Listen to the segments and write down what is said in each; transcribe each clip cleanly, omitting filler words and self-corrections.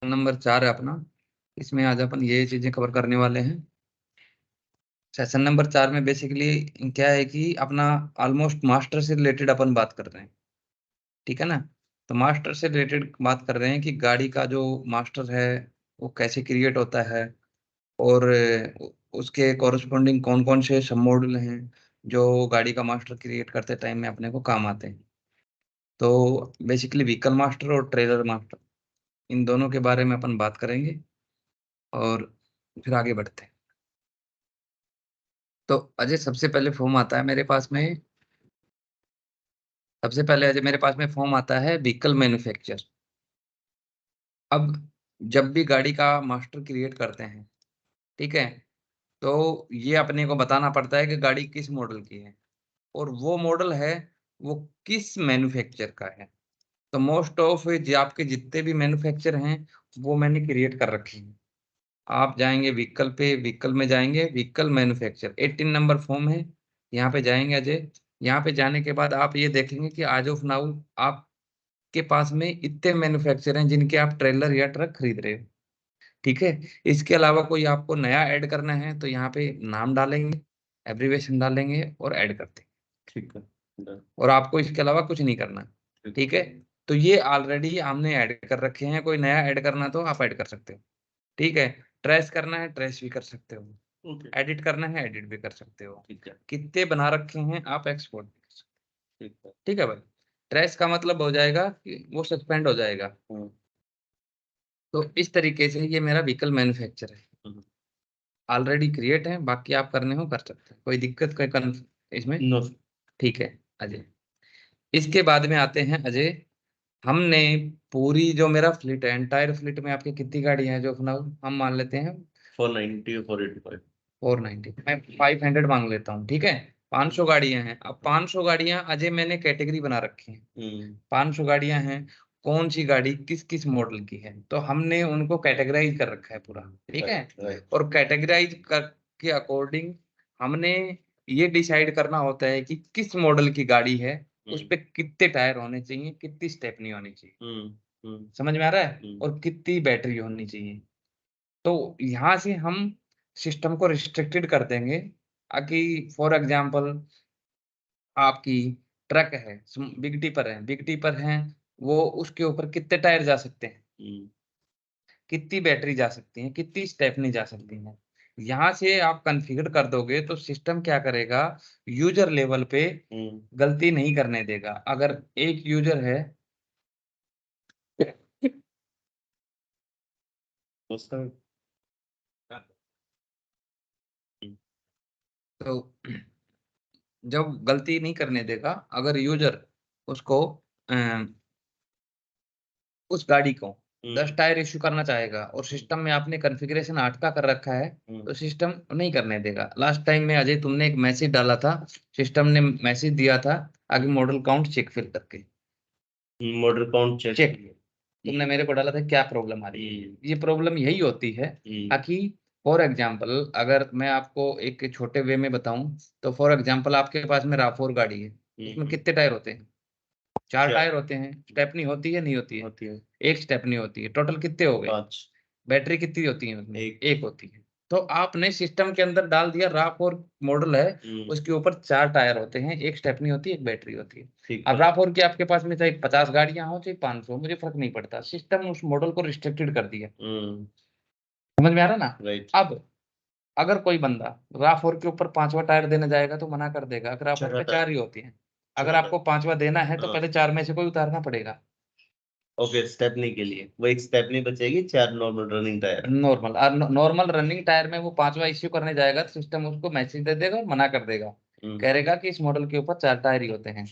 Number 4 है अपना। इसमें आज अपन ये चीजें कवर करने वाले हैं। सेशन नंबर 4 में बेसिकली क्या है कि अपना ऑलमोस्ट मास्टर से रिलेटेड अपन बात कर रहे हैं। ठीक है ना। तो मास्टर से रिलेटेड बात कर रहे हैं कि गाड़ी का जो मास्टर है वो कैसे क्रिएट होता है, और उसके कॉरस्पॉन्डिंग कौन कौन से सब मॉडल हैं जो गाड़ी का मास्टर क्रिएट करते टाइम में अपने को काम आते हैं। तो बेसिकली व्हीकल मास्टर और ट्रेलर मास्टर, इन दोनों के बारे में अपन बात करेंगे और फिर आगे बढ़ते हैं। तो अजय सबसे पहले फॉर्म आता है मेरे पास में। सबसे पहले अजय मेरे पास में फॉर्म आता है व्हीकल मैन्युफैक्चर। अब जब भी गाड़ी का मास्टर क्रिएट करते हैं, ठीक है, तो ये अपने को बताना पड़ता है कि गाड़ी किस मॉडल की है और वो मॉडल है वो किस मैन्युफैक्चर का है। तो मोस्ट ऑफ जो आपके जितने भी मैन्युफैक्चर हैं वो मैंने क्रिएट कर रखे हैं। आप जाएंगे व्हीकल पे, व्हीकल में जाएंगे व्हीकल मैन्युफैक्चर 18 नंबर फॉर्म है, यहाँ पे जाएंगे अजय। यहाँ पे जाने के बाद आप ये देखेंगे कि आज ऑफ नाउ आपके पास में इतने मैन्युफैक्चर हैं जिनके आप ट्रेलर या ट्रक खरीद रहे हो। ठीक है। इसके अलावा कोई आपको नया ऐड करना है तो यहाँ पे नाम डालेंगे, एब्रीवेशन डालेंगे और ऐड करते हैं। ठीक है। और आपको इसके अलावा कुछ नहीं करना। ठीक है। तो ये ऑलरेडी हमने ऐड कर रखे हैं, कोई नया ऐड करना तो आप ऐड कर सकते हो। ठीक है। ट्रेस करना है ट्रेस भी कर सकते हो, ओके। एडिट करना है एडिट भी कर सकते हो। ठीक है। कितने बना रखे हैं आप एक्सपोर्ट भी कर सकते ठीक है। हो। ठीक है भाई। ट्रेस का मतलब हो जाएगा कि वो सस्पेंड हो जाएगा। तो इस तरीके से ये मेरा व्हीकल मैन्युफैक्चर है, ऑलरेडी क्रिएट है। बाकी आप करने हो कर सकते हैं, कोई दिक्कत कोई इसमें। नो। ठीक है अजय। इसके बाद में आते हैं अजय, हमने पूरी जो मेरा फ्लीट है, एंटायर फ्लीट में आपकी कितनी गाड़ियां हैं जो अपना हम मान लेते हैं 490 485। 490, मैं 500 मांग लेता हूँ। ठीक है। 500 गाड़ियां हैं। अब 500 गाड़ियां अजय मैंने कैटेगरी बना रखी हैं। 500 गाड़ियां हैं, कौन सी गाड़ी किस किस मॉडल की है तो हमने उनको कैटेगराइज कर रखा है पूरा। ठीक है। और कैटेगराइज कर के अकॉर्डिंग हमने ये डिसाइड करना होता है कि किस मॉडल की गाड़ी है, उस पे कितने टायर होने चाहिए, कितनी स्टेपनी होनी चाहिए, समझ में आ रहा है, और कितनी बैटरी होनी चाहिए। तो यहाँ से हम सिस्टम को रिस्ट्रिक्टेड कर देंगे कि फॉर एग्जांपल आपकी ट्रक है, बिग टिपर है, वो उसके ऊपर कितने टायर जा सकते हैं, कितनी बैटरी जा सकती है, कितनी स्टेपनी जा सकती है। यहाँ से आप कॉन्फ़िगर कर दोगे तो सिस्टम क्या करेगा, यूजर लेवल पे गलती नहीं करने देगा। अगर एक यूजर है तो जब गलती नहीं करने देगा, अगर यूजर उसको उस गाड़ी को 10 टायर इश्यू करना चाहेगा और सिस्टम में आपने कॉन्फ़िगरेशन 8 का कर रखा है तो सिस्टम नहीं करने देगा। लास्ट टाइम में अजय तुमने एक मैसेज डाला था, सिस्टम ने मैसेज दिया था आगे मॉडल काउंट चेक फिल करके मॉडल काउंट चेक। तुमने मेरे को डाला था क्या प्रॉब्लम आ रही है। ये प्रॉब्लम यही होती है ताकि फॉर एग्जाम्पल अगर मैं आपको एक छोटे वे में बताऊं तो फॉर एग्जाम्पल आपके पास में राफोर गाड़ी है, उसमें कितने टायर होते हैं, 4 टायर होते हैं। स्टेपनी होती है नहीं होती है, होती है। एक स्टेपनी होती है। टोटल कितने हो गए, 5। बैटरी कितनी होती है उसमें, एक। एक होती है। तो आपने सिस्टम के अंदर डाल दिया राफोर मॉडल है, उसके ऊपर 4 टायर होते हैं, एक स्टेपनी होती है, एक बैटरी होती है। अब राफोर की आपके पास में चाहे 50 गाड़ियां हो चाहे 500, मुझे फर्क नहीं पड़ता, सिस्टम उस मॉडल को रिस्ट्रिक्टेड कर दिया। समझ में आ रहा ना। राइट। अब अगर कोई बंदा राफोर के ऊपर 5वां टायर देने जाएगा तो मना कर देगा, अगर राफोर पे 4 ही होती है। अगर आपको 5वां देना है तो पहले 4 में से कोई उतारना पड़ेगा। ओके। स्टेपनी के लिए वो एक स्टेपनी बचेगी, 4 normal running tyre. Normal running tyre में वो 5वां इश्यू करने जाएगा तो सिस्टम उसको मैसेज दे देगा और मना कर देगा, कहेगा कि इस मॉडल के ऊपर 4 टायर ही होते हैं।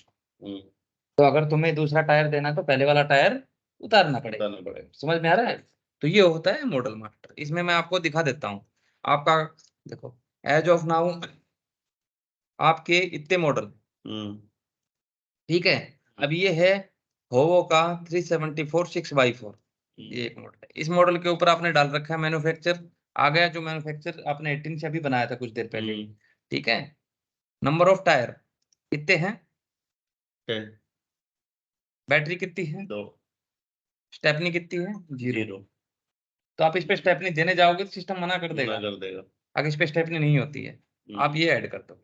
तो अगर तुम्हें दूसरा टायर देना है तो पहले वाला टायर उतारना पड़ेगा। समझ में आ रहा है। तो ये होता है मॉडल मास्टर। इसमें मैं आपको दिखा देता हूँ आपका, देखो एज ऑफ नाउ आपके इतने मॉडल। ठीक है। अब ये है होवो का 374 6x4, ये एक मॉडल है। इस मॉडल के ऊपर आपने डाल रखा है मैन्युफैक्चर, आ गया जो मैन्युफैक्चर आपने 18 से अभी बनाया था कुछ देर पहले। ठीक है। नंबर ऑफ टायर कितने हैं, 10। बैटरी कितनी है, 2। स्टेपनी कितनी है, 0। तो आप इस पे स्टेपनी देने जाओगे तो सिस्टम मना कर देगा, कर देगा। अगर इस पे स्टेपनी नहीं होती है, आप ये ऐड कर दो।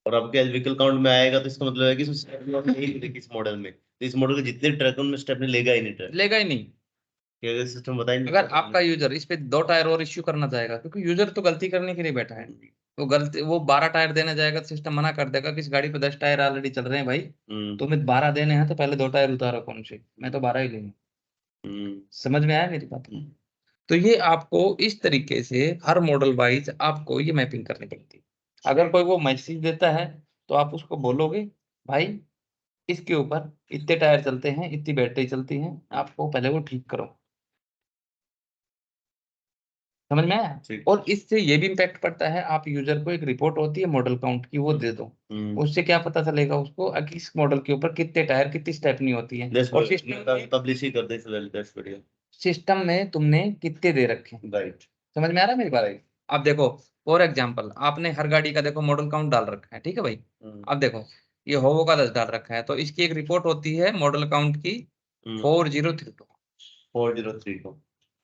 और आपके व्हीकल काउंट में आएगा तो इसका मतलब है कि इसमें स्टेपनी नहीं मिलेगी इस मॉडल में, तो इस मॉडल के जितने ट्रक हैं उनमें स्टेपनी लेगा ही नहीं ट्रक, लेगा ही नहीं। क्या सिस्टम बता ही नहीं अगर सकता। आपका यूजर इस पे 2 टायर और इश्यू करना चाहेगा, क्योंकि यूजर तो गलती करने के लिए बैठा है, वो गलती, वो 12 टायर देने जाएगा तो सिस्टम मना कर देगा कि इस गाड़ी पे 10 टायर ऑलरेडी चल रहे हैं भाई, तुम्हें 12 देने हैं तो पहले 2 टायर उतारो, कौन से, मैं तो 12 ही लूंगा। समझ में आया मेरी बात? तो ये आपको इस तरीके से हर मॉडल वाइज आपको ये मैपिंग करनी पड़ती है। अगर कोई वो मैसेज देता है तो आप उसको बोलोगे भाई इसके ऊपर इतने टायर चलते हैं, इतनी बैटरी चलती है, आपको पहले वो ठीक करो। समझ में आया? ठीक। और इससे ये भी इम्पैक्ट पड़ता है, आप यूजर को एक रिपोर्ट होती है मॉडल काउंट की, वो दे दो, उससे क्या पता चलेगा उसको कि इस मॉडल के ऊपर कितने टायर, कितनी स्टेपनी होती है, और पब्लिश ही कर दे वीडियो, सिस्टम में तुमने कितने दे रखे हैं। राइट। समझ में आ रहा है मेरी बात? अब देखो फॉर एग्जाम्पल, आपने हर गाड़ी का देखो मॉडल काउंट डाल रखा है, ठीक है भाई। अब देखो ये होवो का 10 डाल रखा है, तो इसकी एक रिपोर्ट होती है मॉडल काउंट की 4032। 4032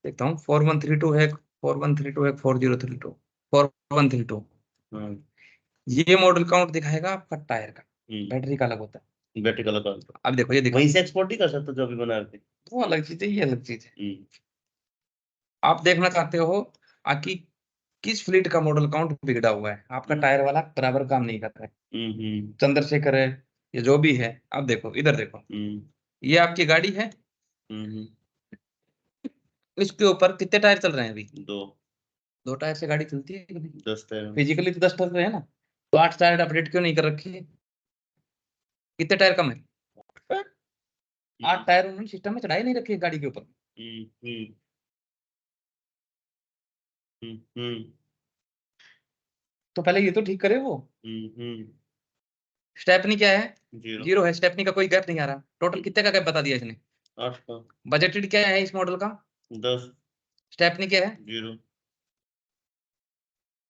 देखता हूँ 4132 है, 4132 है, 4032, 4132। ये मॉडल काउंट दिखाएगा आपका टायर का, बैटरी का अलग होता है। बैटरी का लगा, अब देखो ये दिखा, वहीं से एक्सपोर्ट ही कर सकते हो जो अभी बना रहे थे, वो अलग चीज है, ये अलग चीज है। आप देखना चाहते हो कि किस फ्लीट का मॉडल काउंट बिगड़ा हुआ है, आपका टायर वाला बराबर काम नहीं कर रहा है, चंद्रशेखर है ये जो भी है। अब देखो इधर देखो, ये आपकी गाड़ी है, इसके ऊपर कितने टायर चल रहे हैं अभी? 2 टायर से गाड़ी चलती है कभी? 10 टायर फिजिकली तो 10 टायर है ना, तो 8 टायर अपडेट क्यों नहीं कर रखे? कितने टायर कम है? 8 टायर उन्होंने सिस्टम में चढ़ाई नहीं रखी है गाड़ी के ऊपर। तो पहले ये तो ठीक करे वो। स्टेपनी क्या है? 0 है, स्टेपनी का कोई गैप नहीं आ रहा। टोटल कितने का गैप बता दिया इसने? 8 का। बजटेड क्या है इस मॉडल का? 10। स्टेपनी क्या है? 0।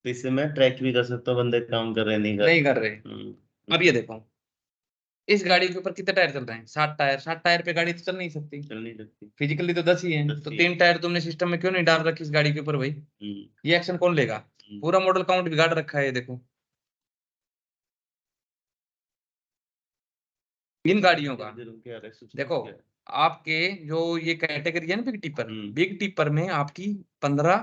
तो इससे मैं ट्रैक भी कर सकता हूँ, बंदे काम कर रहे नहीं कर रहे। अब ये देखो इस गाड़ी के ऊपर कितने टायर चल रहे हैं? 7 टायर। 7 टायर पे गाड़ी तो चल नहीं सकती, फिजिकली तो 10 ही है, तो 3 टायर तुमने सिस्टम में क्यों नहीं डाल रखी इस गाड़ी के ऊपर भाई? ये एक्शन कौन लेगा? पूरा मॉडल काउंट बिगाड़ रखा है ये देखो इन गाड़ियों का। देखो आपके जो ये कैटेगरी है ना बिग टिपर, बिग टिपर में आपकी 15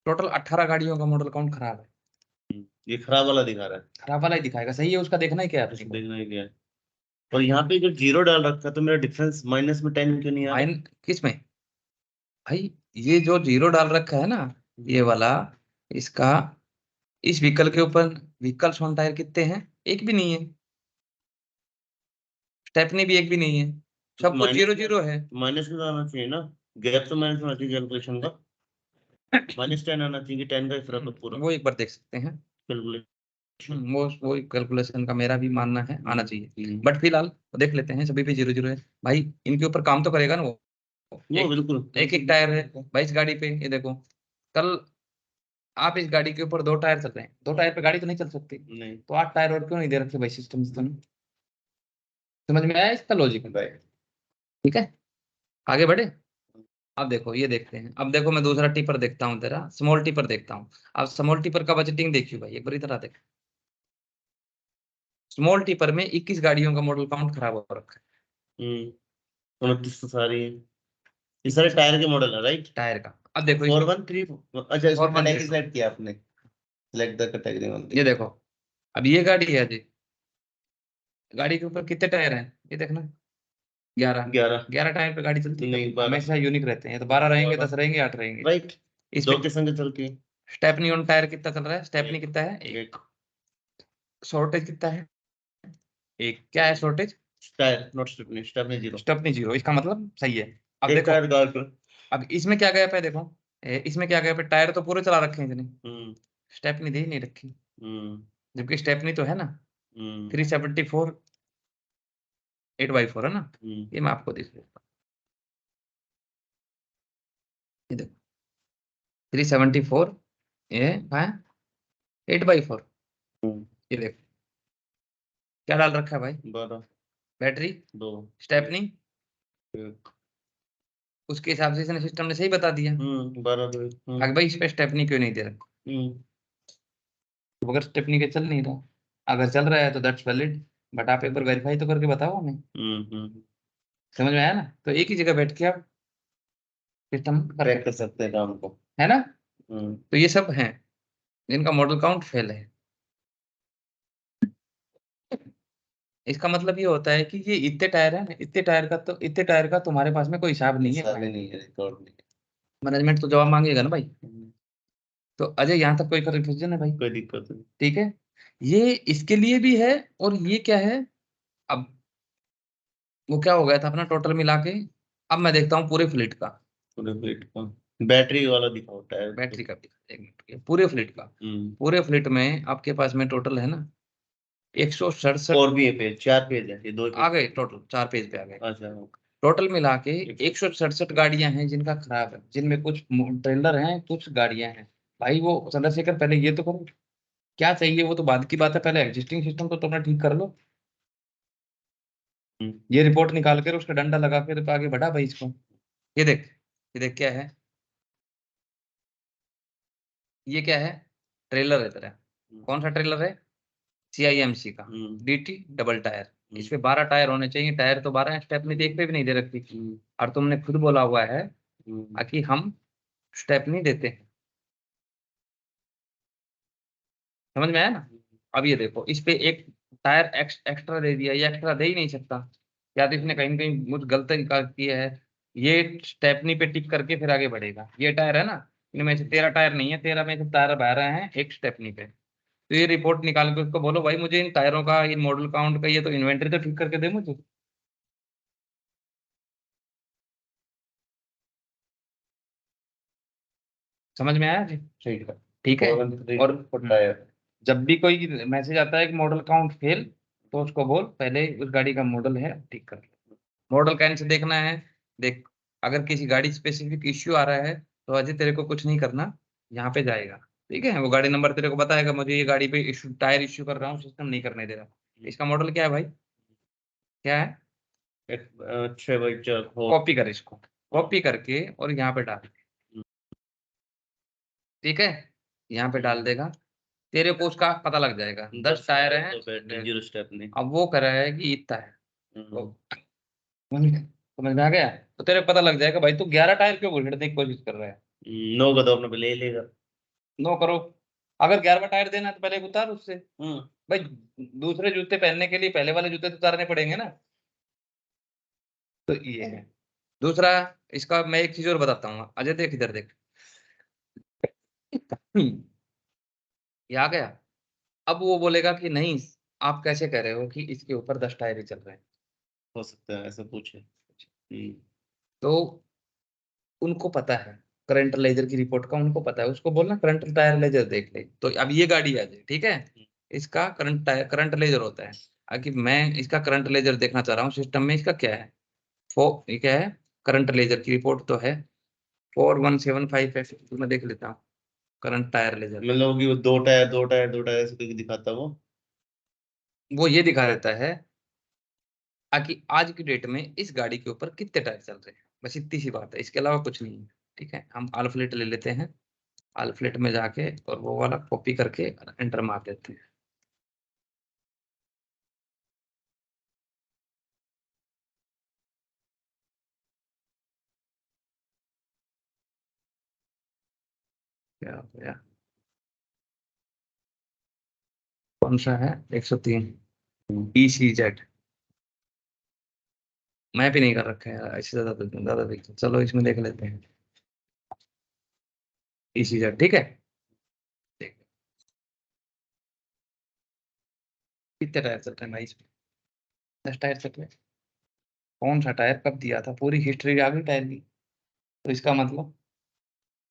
टोटल 18 गाड़ियों का मॉडल काउंट खराब है। ये खराब वाला दिखा रहा है, खराब वाला ही दिखाएगा, सही है, उसका देखना ही क्या है आपको? देखना ही क्या है। और यहाँ पे जो 0 डाल रखा है तो मेरा डिफरेंस माइनस में 10 क्यों नहीं आ रहा? किस में भाई? ये जो 0 डाल रखा है ना ये वाला, इसका इस व्हीकल के ऊपर व्हीकल ऑन टायर कितने हैं? एक भी नहीं है, स्टेपनी भी एक भी नहीं है, सब कुछ 0 है। माइनस में तो आना चाहिए ना, गैप तो माइनस में आना चाहिए कैलकुलेशन का, -10 आना चाहिए, 10 का ही फर्क है पूरा। वो एक बार देख सकते हैं कैलकुलेशन, वो कैलकुलेशन का मेरा भी मानना है आना चाहिए, बट फिलहाल देख लेते हैं, सभी पे 0 है भाई। इनके ऊपर काम तो करेगा ना वो बिल्कुल एक टायर है भाई इस गाड़ी पे। ये देखो कल आप इस गाड़ी के ऊपर 2 टायर चल रहे हैं, 2 टायर पे गाड़ी तो नहीं चल सकती, नहीं। तो 8 टायर और क्यों नहीं दे रखे भाई सिस्टम से? समझ में आया इसका लॉजिक? ठीक है, आगे बढ़े। अब देखो ये देखते हैं, अब देखो मैं दूसरा टिपर देखता हूँ, तेरा स्मॉल टिपर देखता हूँ। अब स्मॉल टिपर का बजटिंग देखियो भाई एक बार इधर आ देख। स्मॉल टिपर में 21 गाड़ियों का मॉडल काउंट खराब हो रखा है। 29 तो सारी है, ये सारे टायर के मॉडल है, राइट? टायर का अब देखो 413, अच्छा इसको 413 कैटेगरी सेलेक्ट किया आपने, सिलेक्ट द कैटेगरी ओनली। ये देखो अब ये गाड़ी है जी, गाड़ी के ऊपर कितने टायर हैं ये देखना, 11 11 11 टायर पे गाड़ी चलती है नहीं, कभी? 12 हमेशा यूनिक रहते हैं, तो 12 रहेंगे, 10 रहेंगे, 8 रहेंगे। राइट, इस 2 पे के संग चलती है। स्टेपनी ऑन टायर कितना चल रहा है? स्टेपनी कितना है? एक। शॉर्टेज कितना है? एक। क्या है shortage? Tyre not stepney, stepney 0। Stepney 0, इसका मतलब सही है। अब एक देखो टायर गाड़ पे। अब इसमें क्या गैप है देखो, इसमें क्या गैप है, टायर तो पूरे चला रखे हैं इसने, स्टेपनी दे ही नहीं रखी, जबकि स्टेपनी तो है ना। 374 8x4 है ना, ये मैं आपको दिख देता हूँ, ये देखो 374 ये है 8x4। ये देखो क्या डाल रखा है भाई? 12। बैटरी, 2। स्टेपनी, उसके हिसाब से इसने सिस्टम ने सही बता दिया। 12 आगे भाई इस पे स्टेपनी क्यों नहीं दे रखा, तो अगर स्टेपनी के चल नहीं रहा, अगर चल रहा है तो दैट्स वैलिड, बट आप एक बार वेरीफाई तो करके बताओ हमें। समझ में आया ना? तो एक ही जगह बैठ के आप सिस्टम ट्रैक कर सकते हैं काम को, है ना। तो ये सब हैं जिनका मॉडल काउंट फेल है। इसका मतलब ये होता है कि ये इतने टायर है, इतने टायर का तुम्हारे पास में कोई हिसाब नहीं है, हिसाब ही नहीं है, रिकॉर्ड नहीं है। मैनेजमेंट तो जवाब मांगेगा ना भाई। तो अजय यहाँ तक कोई कंफ्यूजन है भाई? कोई दिक्कत नहीं। ठीक है, ये इसके लिए भी है। और ये क्या है, अब वो क्या हो गया था अपना टोटल मिला के, अब मैं देखता हूँ पूरे फ्लीट का, पूरे फ्लीट का बैटरी वाला दिखाओ टायर। बैटरी का भी, एक मिनट, ये पूरे फ्लीट का, पूरे फ्लीट में आपके पास में टोटल है ना 167। और भी है पेज, 4 पेज है, ये 2 आ पेज। गए टोटल 4 पेज पे आ गए। अच्छा। टोटल मिला के 167 गाड़ियां हैं जिनका खराब है, जिनमें कुछ ट्रेलर हैं, कुछ गाड़ियां हैं। भाई वो चंद्रशेखर पहले ये तो करो, क्या चाहिए वो तो बाद की बात है, पहले एग्जिस्टिंग सिस्टम तो तुमने ठीक कर लो। ये रिपोर्ट निकाल कर उसका डंडा लगा कर आगे बढ़ा भाई इसको। ये देख, ये देख क्या है, ये क्या है, ट्रेलर है तेरा। कौन सा ट्रेलर है? CIMC का, DT डबल टायर। इस पे 12 टायर होने चाहिए, टायर तो 12 है, स्टेपनी तो एक पे भी नहीं दे रखी। और तुमने खुद बोला हुआ है कि हम स्टेपनी देते हैं। समझ में आया ना? अब ये देखो, इस पे एक टायर एक्स्ट्रा दे दिया, ये एक्स्ट्रा दे ही नहीं सकता, या तो इसने कहीं न कहीं मुझ गलती का किया है। ये स्टेपनी पे टिक करके फिर आगे बढ़ेगा। ये टायर है ना, इनमें से 13 टायर नहीं है, 13 में से टायर बह रहे हैं एक स्टेपनी पे। तो ये रिपोर्ट निकाल के उसको बोलो भाई मुझे इन टायरों का, इन मॉडल काउंट का, ये तो इन्वेंटरी तो ठीक करके दे मुझे। समझ में आया जी? ठीक है। ठीक है। और टायर जब भी कोई मैसेज आता है कि मॉडल काउंट फेल, तो उसको बोल पहले उस गाड़ी का मॉडल है ठीक कर लो। मॉडल कैन से देखना है, देख, अगर किसी गाड़ी स्पेसिफिक इश्यू आ रहा है तो अजय तेरे को कुछ नहीं करना, यहाँ पे जाएगा, ठीक है, वो गाड़ी नंबर तेरे को बताएगा, मुझे ये गाड़ी पे इशू, टायर इश्यू कर रहा हूँ, सिस्टम नहीं करने दे रहा। इसका मॉडल क्या है भाई, क्या है? 6x4 कॉपी कर इसको, कॉपी करके और यहाँ पे डाल, ठीक है, यहाँ पे डाल देगा, तेरे को उसका पता लग जाएगा। 10 टायर हैं, जीरो स्टेप नहीं। अब वो कर रहा है कि इतना है, तो समझ में आ गया? तो तेरे को पता लग जाएगा भाई तू 11 टायर क्यों घुसेड़ने की कोशिश कर रहा है। 9 का तो अपने पे ले लेगा। नो करो, अगर 11वां टायर देना है तो पहले उतार उससे। भाई दूसरे जूते पहनने के लिए पहले वाले जूते तो उतारने पड़ेंगे ना। तो ये है दूसरा। इसका मैं एक चीज और बताता हूँ, अजय देख इधर देख, ये आ गया। अब वो बोलेगा कि नहीं, आप कैसे कह रहे हो कि इसके ऊपर 10 टायर ही चल रहे हैं। हो सकता है ऐसा पूछे। तो उनको पता है करंट लेजर की रिपोर्ट का, उनको पता है, उसको बोलना करंट टायर लेजर देख ले। तो अब ये गाड़ी आ जाए, ठीक है, इसका करंट टायर, करंट लेजर होता है। आगे मैं इसका करंट लेजर देखना चाह रहा हूँ सिस्टम में, इसका क्या है, ये क्या है, करंट लेजर की रिपोर्ट तो है 4175 है, तो मैं देख लेता हूँ करंट टायर लेजर। मतलब कि वो 2 टायर ऐसे करके दिखाता है वो ये दिखा देता है कि आज की डेट में इस गाड़ी के ऊपर कितने टायर चल रहे हैं, बस इतनी सी बात है, इसके अलावा कुछ नहीं है। ठीक है, हम अल्फलेट ले लेते हैं, अल्फलेट में जाके और वो वाला कॉपी करके एंटर मार देते हैं। क्या हो गया, कौन सा है, 103 ECZ। मैं भी नहीं कर रखा है यार, इससे ज्यादा देख, चलो इसमें देख लेते हैं ECZ, ठीक है। देख कितने टायर चल रहे हैं भाई इसमें, 10 टायर चल रहे हैं। कौन सा टायर कब दिया था, पूरी हिस्ट्री आ गई टायर की। तो इसका मतलब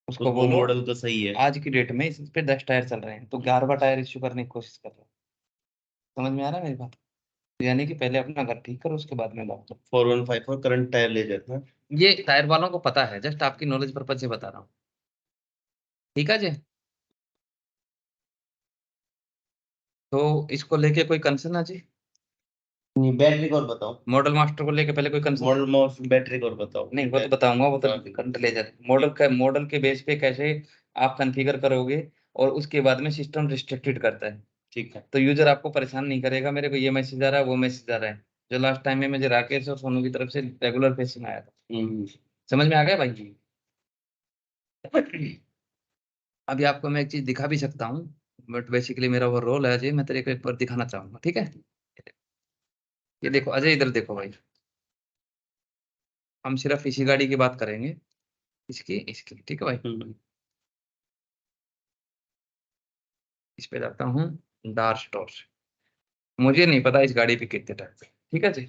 उसको वो बोलो मॉडल तो सही है। आज की डेट में इस पे 10 टायर चल रहे हैं, तो 11वां टायर इश्यू करने की कोशिश कर रहे हैं। समझ में आ रहा है मेरी बात? तो यानी कि पहले अपना घर ठीक करो, उसके बाद में बात करो। 4154 करंट टायर ले जाता है। ये टायर वालों को पता है, जस्ट आपकी नॉलेज पर्पज से बता रहा हूँ, ठीक है जी। तो इसको लेके कोई कंसर्न है जी? बैटरी को और बताओ। मॉडल मास्टर को लेके पहले कोई कंसेप्ट, मॉडल माउस बैटरी को और बताओ। नहीं वो तो बताऊंगा, वो तो करंट लेजर मॉडल के बेस पे कैसे आप कॉन्फ़िगर करोगे, और उसके बाद में सिस्टम रिस्ट्रिक्टेड करता है। ठीक है। तो यूजर आपको परेशान नहीं करेगा, मेरे को ये मैसेज आ रहा है, वो मैसेज आ रहा है, जो लास्ट टाइम में मुझे राकेश और सोनू की तरफ से रेगुलर फेसिंग आया था। समझ में आ गया भाई? अभी आपको मैं एक चीज दिखा भी सकता हूँ, बट बेसिकली मेरा वो रोल है अजय, मैं तेरे को एक बार दिखाना चाहूंगा, ठीक है? ये देखो अजय, इधर देखो भाई, हम सिर्फ इसी गाड़ी की बात करेंगे, इसकी इसकी, ठीक है भाई? इस पे जाता हूँ डार्क स्टोर से, मुझे नहीं पता इस गाड़ी पे कितने टायर थे, ठीक है जी?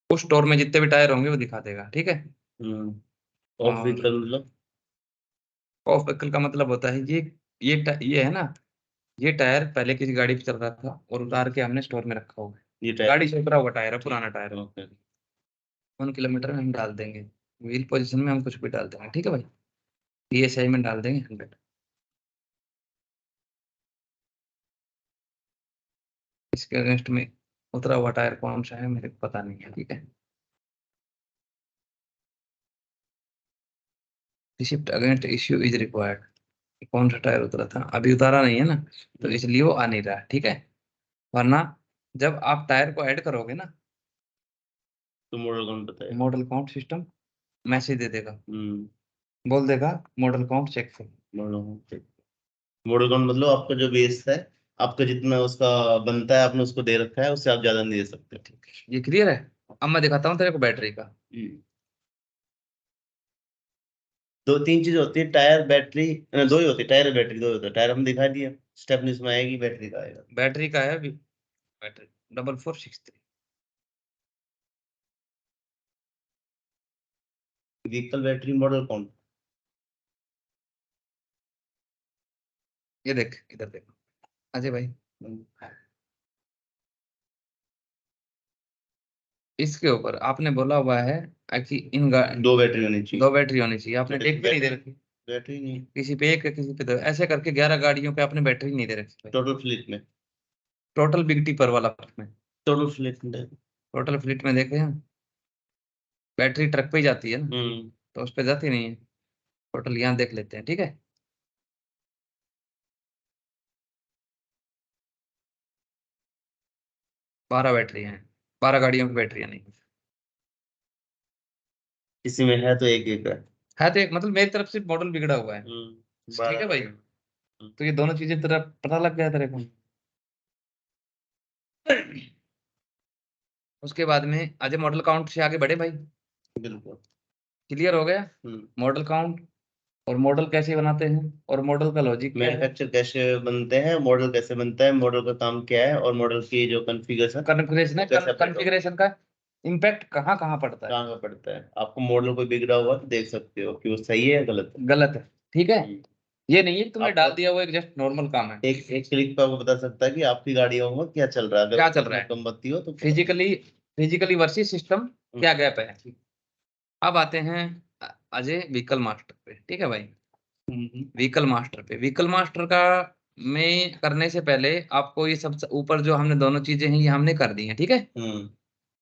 उस स्टोर में जितने भी टायर होंगे वो दिखा देगा, ठीक है? ऑफ और व्हीकल मतलब? ऑफ व्हीकल का मतलब होता है ये है ना, ये टायर पहले किसी गाड़ी पे चल रहा था और उतार के हमने स्टोर में रखा हुआ है, ये टायर गाड़ी से उतरा हुआ टायर है, पुराना टायर है। ओके। 1 किलोमीटर में हम डाल देंगे, व्हील पोजीशन में हम कुछ भी डाल देंगे, ठीक है भाई? PSI में डाल देंगे 100। इसके अगेंस्ट में उतरा हुआ टायर कौन सा है मेरे को पता नहीं है, ठीक है? Receipt against issue is required, कौन सा टायर उतरा था, अभी उतारा नहीं है ना, तो इसलिए वो आ नहीं रहा है, ठीक है? वरना जब आप टायर को ऐड करोगे ना, तो मॉडल कौन बताएगा? मॉडल काउंट सिस्टम मैसेज दे देगा, बोल देगा मॉडल काउंट चेक कर। मॉडल काउंट मतलब आपका जो बेस है, आपका जितना उसका बनता है आपने उसको दे रखा है, उससे आप ज्यादा नहीं दे सकते। ठीक है, ये क्लियर है? अब मैं दिखाता हूँ तेरे को बैटरी का। दो तीन चीज होती है, टायर बैटरी, दो ही होती है, टायर बैटरी दो ही होता है। टायर हम दिखा दिया, स्टेपनी इसमें आएगी, बैटरी का आएगा। बैटरी का है battery 4463। Vehicle battery model count. ये देख इधर देखो अजय भाई, इसके ऊपर आपने बोला हुआ है कि दो बैटरी होनी चाहिए। 2 बैटरी होनी चाहिए, आपने डेट भी नहीं दे रखी, बैटरी नहीं। किसी पे एक है किसी पे दो, ऐसे करके 11 गाड़ियों पे आपने बैटरी नहीं दे रखी भाई। टोटल फ्लीट में। टोटल बिग टिपर वाला में, टोटल फ्लीट में। टोटल फ्लीट में देखे हैं, बैटरी ट्रक पे ही जाती है ना, तो उस पे जाती नहीं है। टोटल यहाँ देख लेते हैं, ठीक है? बारह बैटरी हैं, 12 गाड़ियों की बैटरी नहीं इसी में है तो एक एक है, तो एक मतलब मेरी तरफ से मॉडल बिगड़ा हुआ है, ठीक है भाई? 12। तो ये दोनों चीजें तेरा पता लग गया तेरे को। उसके बाद में अजय मॉडल काउंट से आगे बढ़े भाई, बिल्कुल। क्लियर हो गया? मॉडल काउंट और मॉडल कैसे बनाते हैं और मॉडल का लॉजिक क्या है, मैन्युफैक्चर कैसे बनते हैं, मॉडल कैसे बनता है, मॉडल का काम क्या है, और मॉडल की जो कॉन्फ़िगरेशन है, कैसे अपडेट होगा, कॉन्फ़िगरेशन का इम्पैक्ट कहाँ कहाँ पड़ता है, कहाँ का पड़ता है। आपको मॉडल कोई बिगड़ा हुआ तो देख सकते हो कि वो सही है या गलत है। गलत है, ठीक है? ये नहीं है कि तुमने डाल आपको दिया, वो एक जस्ट नॉर्मल काम है। एक एक क्लिक पे आपको बता सकता है कि आपकी गाड़ियों में क्या चल रहा है। क्या अगर चल रहा उसमें है कम बत्ती हो तो फिजिकली वर्सेस सिस्टम, क्या गैप है। ठीक। अब आते हैं अजय व्हीकल मास्टर पे, ठीक है भाई? व्हीकल मास्टर का में करने से पहले आपको ये सब ऊपर जो हमने दोनों चीजें हैं ये हमने कर दी हैं, ठीक है?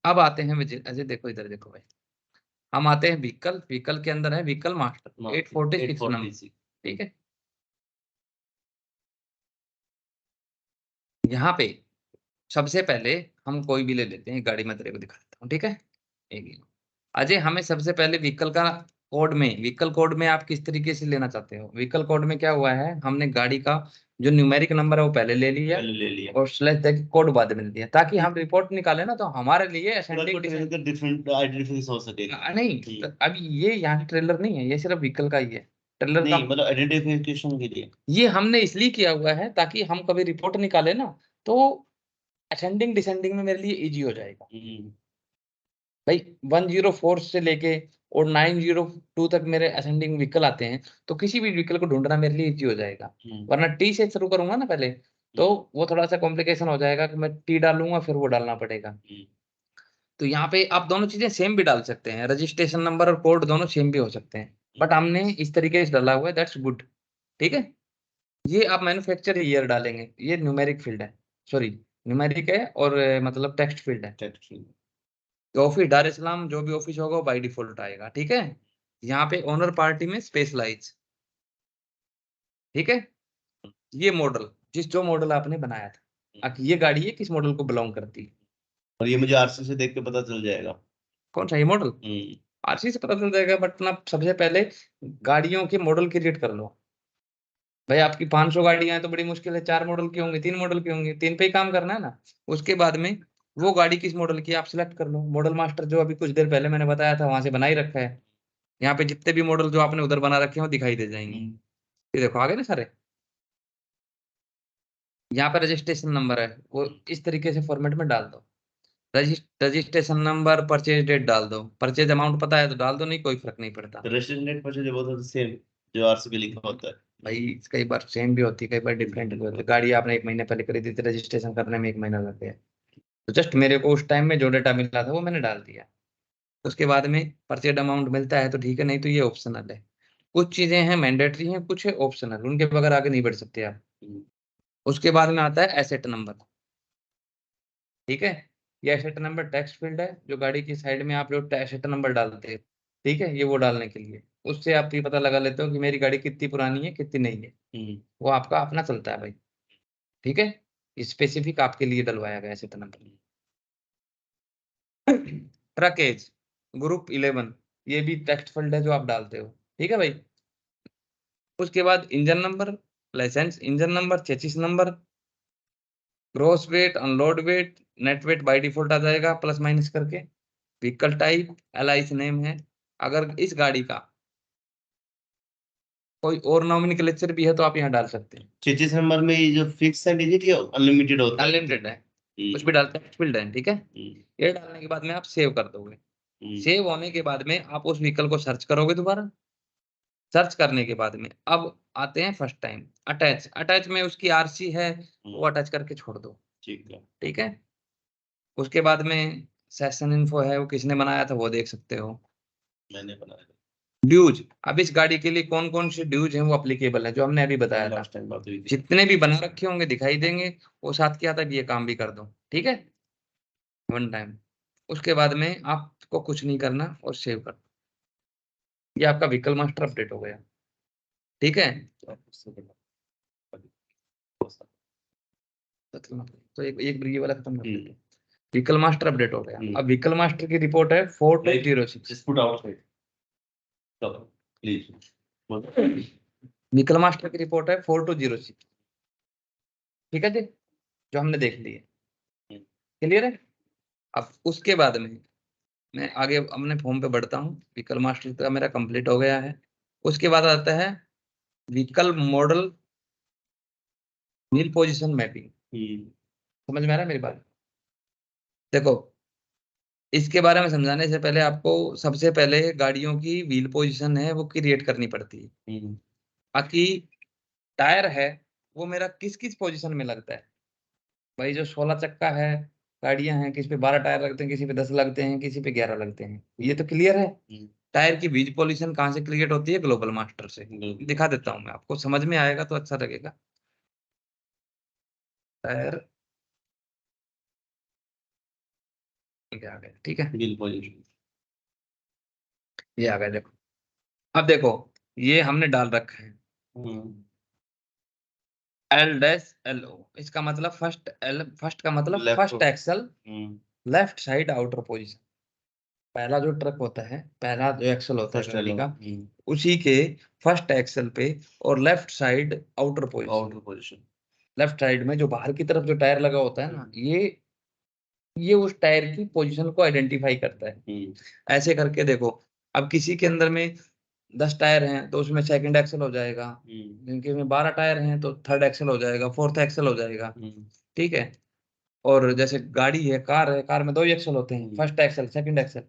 अब आते हैं अजय देखो इधर देखो भाई, हम आते हैं व्हीकल के अंदर है व्हीकल मास्टर 846 नंबर, ठीक है? यहाँ पे सबसे पहले हम कोई भी ले लेते हैं, गाड़ी में तेरे को दिखाता हूँ, ठीक है? एक अजय, हमें सबसे पहले व्हीकल कोड में आप किस तरीके से लेना चाहते हो? व्हीकल कोड में क्या हुआ है, हमने गाड़ी का जो न्यूमेरिक नंबर है वो पहले ले लिया, और स्लैश देके कोड बाद में ले दिया, ताकि हम रिपोर्ट निकाले ना तो हमारे लिए असेंडिंग डिफरेंट आइडेंटिफिकेशन हो सके। नहीं, तो अभी ये यहाँ ट्रेलर नहीं है, ये सिर्फ व्हीकल का ही है, ट्रेलर का नहीं मतलब आइडेंटिफिकेशन के लिए ये हमने इसलिए किया हुआ है ताकि हम कभी रिपोर्ट निकाले ना तो असेंडिंग डिसेंडिंग में मेरे लिए इजी हो जाएगा भाई। 104 से लेके और 902 तक मेरे असेंडिंग व्हीकल आते हैं, तो किसी भी व्हीकल को ढूंढना मेरे लिए इजी हो जाएगा। वरना टी से शुरू करूंगा ना पहले, तो वो थोड़ा सा कॉम्प्लिकेशन हो जाएगा कि मैं टी डालूंगा फिर वो डालना पड़ेगा। तो यहाँ पे आप दोनों चीजें सेम भी डाल सकते हैं, रजिस्ट्रेशन नंबर और कोड दोनों सेम भी हो सकते हैं, बट हमने इस तरीके से डाला हुआ है, दैट्स गुड, ठीक है? ये आप मैन्युफैक्चर ईयर डालेंगे, ये न्यूमेरिक फील्ड है, सॉरी न्यूमेरिक है, और मतलब टेक्स्ट फील्ड है। तो ऑफिस दार इस्लाम जो भी ऑफिस होगा वो बाय डिफॉल्ट आएगा, ठीक है। यहाँ पे ओनर पार्टी में स्पेशलाइज, ठीक है। ये मॉडल, जो मॉडल आपने बनाया था, अब ये गाड़ी है किस मॉडल को बिलोंग करती है, और ये मुझे आरसी से देख के पता चल जाएगा। कौन सा ये मॉडल, आरसी से पता चल जाएगा, बट ना सबसे पहले गाड़ियों के मॉडल क्रिएट कर लो। भाई आपकी 500 गाड़ियां हैं तो बड़ी मुश्किल है 4 मॉडल की होंगी, 3 मॉडल की होंगी, 3 पे ही काम करना है ना। उसके बाद में वो गाड़ी किस मॉडल की है, आप सिलेक्ट कर लो। मॉडल मास्टर जो अभी कुछ देर पहले मैंने बताया था वहां से बना ही रखा है। यहाँ पे जितने भी मॉडल जो आपने उधर बना रखे हैं वो दिखाई दे जाएंगे। ये देखो आ गए ना सारे। यहाँ पे रजिस्ट्रेशन नंबर है, वो इस तरीके से फॉर्मेट में डाल दो। रजिस्ट्रेशन नंबर, परचेज डेट डाल दो, परचेज अमाउंट पता है तो डाल दो, नहीं कोई फर्क नहीं पड़ता। तो रजिस्ट्रेशन डेट पर जो बहुत सेम जो आरसी पे लिखा होता है। भाई कई बार सेम भी होती है, कई बार डिफरेंट भी होती है। गाड़ी आपने 1 महीने पहले खरीदी थी, रजिस्ट्रेशन करने में 1 महीना लग गया, तो जस्ट मेरे को उस टाइम में जो डेटा मिला था वो मैंने डाल दिया। उसके बाद में परचेज अमाउंट मिलता है तो ठीक है, नहीं तो ये ऑप्शनल है। कुछ चीजें हैं मैंडेटरी हैं, कुछ है ऑप्शनल, उनके बगैर आगे नहीं बढ़ सकते आप। उसके बाद में आता है एसेट नंबर, ठीक है। ये एसेट नंबर टेक्स्ट फील्ड है, जो गाड़ी की साइड में आप जो एसेट नंबर डालते हैं, ठीक है, ये वो डालने के लिए। उससे आप ये पता लगा लेते हो कि मेरी गाड़ी कितनी पुरानी है कितनी नहीं है। वो आपका अपना चलता है भाई, ठीक है। स्पेसिफिक आपके लिए डलवाया गया asset number. Truck age group 11, ये भी टेक्स्ट फील्ड है जो आप डालते हो, ठीक है भाई। उसके बाद engine number, license engine number, chassis number, gross weight, unload weight, net weight by default आ जाएगा प्लस माइनस करके। व्हीकल टाइप, एलआईसी नेम है। अगर इस गाड़ी का कोई और नॉमिनक्लेचर भी है तो आप यहाँ डाल सकते हैं। चेचिस नंबर में ये जो फिक्स है डिजिट या अनलिमिटेड होता है? अनलिमिटेड है, कुछ भी डालते हैं, फील्ड है, ठीक है। ये डालने के बाद में आप सेव कर दोगे। सेव होने के बाद में आप उस व्हीकल को सर्च करोगे दोबारा। सर्च करने के बाद में अब आते हैं फर्स्ट टाइम अटैच। अटैच में उसकी आरसी है, वो अटैच करके छोड़ दो, ठीक है। उसके बाद में सेशन इन्फो है, वो किसने बनाया था वो देख सकते हो। मैंने बनाया। ड्यूज, अब इस गाड़ी के लिए कौन कौन से ड्यूज हैं वो अप्लीकेबल है, जो हमने अभी बताया था। लास्ट टाइम बात हुई थी। जितने भी बना रखे होंगे दिखाई देंगे। वो साथ क्या था, ये काम भी कर दो, ठीक है, 1 टाइम। उसके बाद में आपको कुछ नहीं करना और सेव कर दो। ये आपका व्हीकल मास्टर अपडेट हो गया, ठीक है। तो एक एक ये वाला खत्म कर देते हैं। व्हीकल मास्टर अपडेट हो गया। अब व्हीकल मास्टर की रिपोर्ट है 4206। Just put outside. Stop, please. Vehicle master की रिपोर्ट है 4206, ठीक है जी, जो हमने देख ली है, क्लियर है। अब उसके बाद में मैं आगे अपने फॉर्म पे बढ़ता हूँ। व्हीकल मास्टर का मेरा कंप्लीट हो गया है। उसके बाद आता है vehicle model wheel position mapping. समझ में आ रहा है मेरी बात। देखो, इसके बारे में समझाने से पहले आपको सबसे पहले गाड़ियों की व्हील पोजीशन है वो क्रिएट करनी पड़ती है। बाकी टायर है वो मेरा किस किस पोजीशन में लगता है। भाई जो 16 चक्का है गाड़ियां हैं, किसी पे 12 टायर लगते हैं, किसी पे 10 लगते हैं, किसी पे 11 लगते हैं, ये तो क्लियर है। टायर की व्हील पोजीशन कहाँ से क्रिएट होती है, ग्लोबल मास्टर से। दिखा देता हूँ मैं आपको, समझ में आएगा तो अच्छा लगेगा। टायर ये आ गया, ठीक है, व्हील पोजीशन। ये आ गया। देखो, अब देखो ये हमने डाल रखा है L-LO, इसका मतलब फर्स्ट एल, फर्स्ट का मतलब first axle left side outer position. पहला जो ट्रक होता है, पहला जो एक्सल होता है गाड़ी का, उसी के फर्स्ट एक्सल पे और left side outer position. Left side में जो बाहर की तरफ जो टायर लगा होता है ना, ये उस टायर की पोजीशन को आइडेंटिफाई करता है। ऐसे करके देखो, अब किसी के अंदर में 10 टायर हैं तो उसमें सेकंड एक्सल हो जाएगा, जिनके में 12 टायर हैं तो थर्ड एक्सल हो जाएगा, फोर्थ एक्सल हो जाएगा, ठीक है। और जैसे गाड़ी है, कार है, कार में 2 एक्सल होते हैं, फर्स्ट एक्सल सेकंड एक्सल,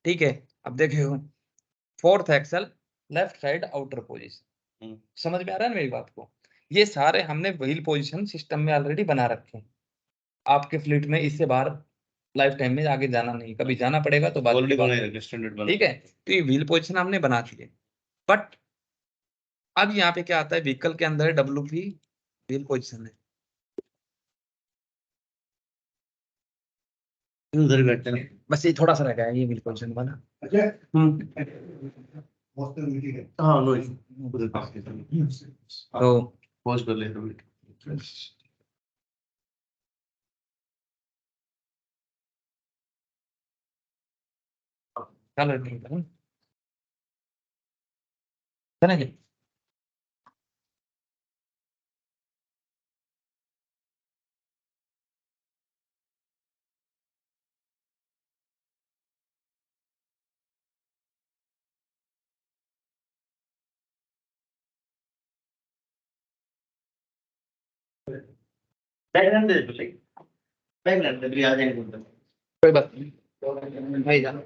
ठीक है। अब देखिए fourth axle left side outer position. समझ में आ रहा है ना मेरी बात को। ये सारे हमने व्हील पोजीशन सिस्टम में ऑलरेडी बना रखे हैं। आपके फ्लीट में इससे बाहर लाइफ टाइम में आगे जाना नहीं, कभी जाना पड़ेगा तो बाद में बात है, ठीक है। तो ये व्हील पोजीशन हमने बना दी है। बट अब यहाँ पे क्या आता है, व्हीकल के अंदर है WP व्हील पोजीशन है। उधर बैठते हैं। बस ये थोड़ा सा रह गया है, ये व्हील पोजीशन वाला। हाँ नो उधर तो पॉज कर लेता हूँ। चलो ठीक है, चलेंगे। बैकग्राउंड दे दो लाइक बैकग्राउंड दे आ जाएंगे उधर। कोई बात नहीं भाई जान।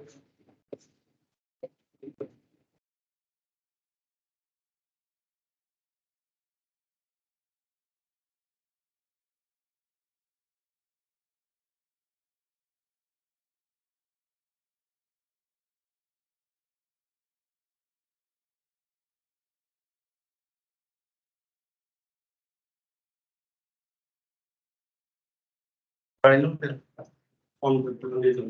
पढ़ लो फिर ऑन करते दे दो।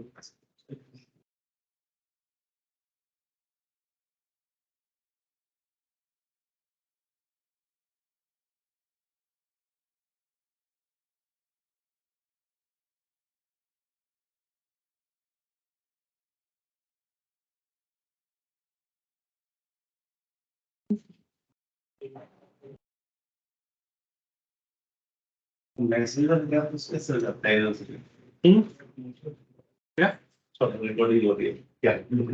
मैक्सिमम क्या उसके से जाता है उसे क्या सब रिकॉर्डिंग हो रही है क्या चलो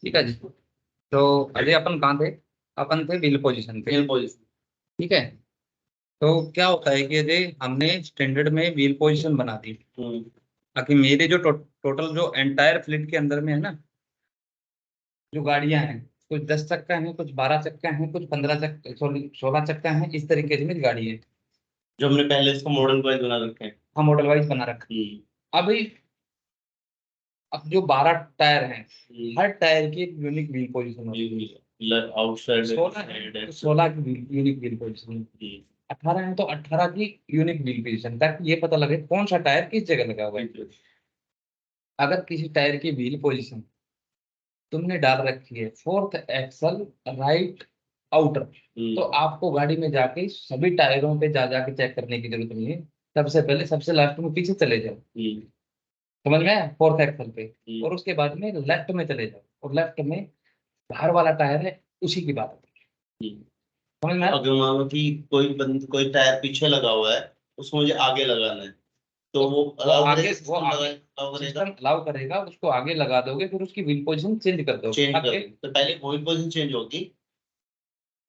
ठीक है जी। तो अजय अपन कहाँ थे? अपन थे व्हील पोजीशन पे। फिर पोजीशन ठीक है। तो क्या होता है कि अजय हमने स्टैंडर्ड में व्हील पोजीशन बना दी, ताकि मेरे जो टोटल जो एंटायर फ्लीट के अंदर में है ना, जो गाड़ियां हैं, कुछ 10 चक्का है, कुछ 12 चक्का है, कुछ 15 चक्का, सॉरी 16 चक्का है, इस तरीके से मेरी गाड़ी है। जो हमने पहले इसको मॉडल वाइज बना रखे हैं। हाँ मॉडल वाइज बना रखा है। अभी अब जो 12 टायर हैं, हर टायर की एक यूनिक व्हील पोजीशन होती है। आउटसाइड 16 की यूनिक व्हील पोजीशन, 18 है तो 18 की यूनिक व्हील पोजीशन, ताकि ये पता लगे कौन सा टायर किस जगह लगा हुआ है। अगर किसी टायर की व्हील पोजीशन तुमने डाल रखी है फोर्थ एक्सल राइट आउटर, तो आपको गाड़ी में जाके सभी टायरों पे जा जाके चेक करने की जरूरत नहीं है। सबसे पहले सबसे लास्ट में पीछे चले जाओ, समझ में आया, फोर्थ एक्सल पे, और उसके बाद में लेफ्ट में चले जाओ, और लेफ्ट में बाहर वाला टायर है, उसी की बात है। समझ में आया? अगर मान लो कि कोई टायर पीछे लगा हुआ है उसको मुझे आगे लगाना है तो वो आगे वो सिस्टम अलाउ करेगा, उसको आगे लगा दोगे, फिर उसकी व्हील पोजीशन चेंज कर दोगे। चेंज कर तो पहले व्हील पोजीशन चेंज होगी,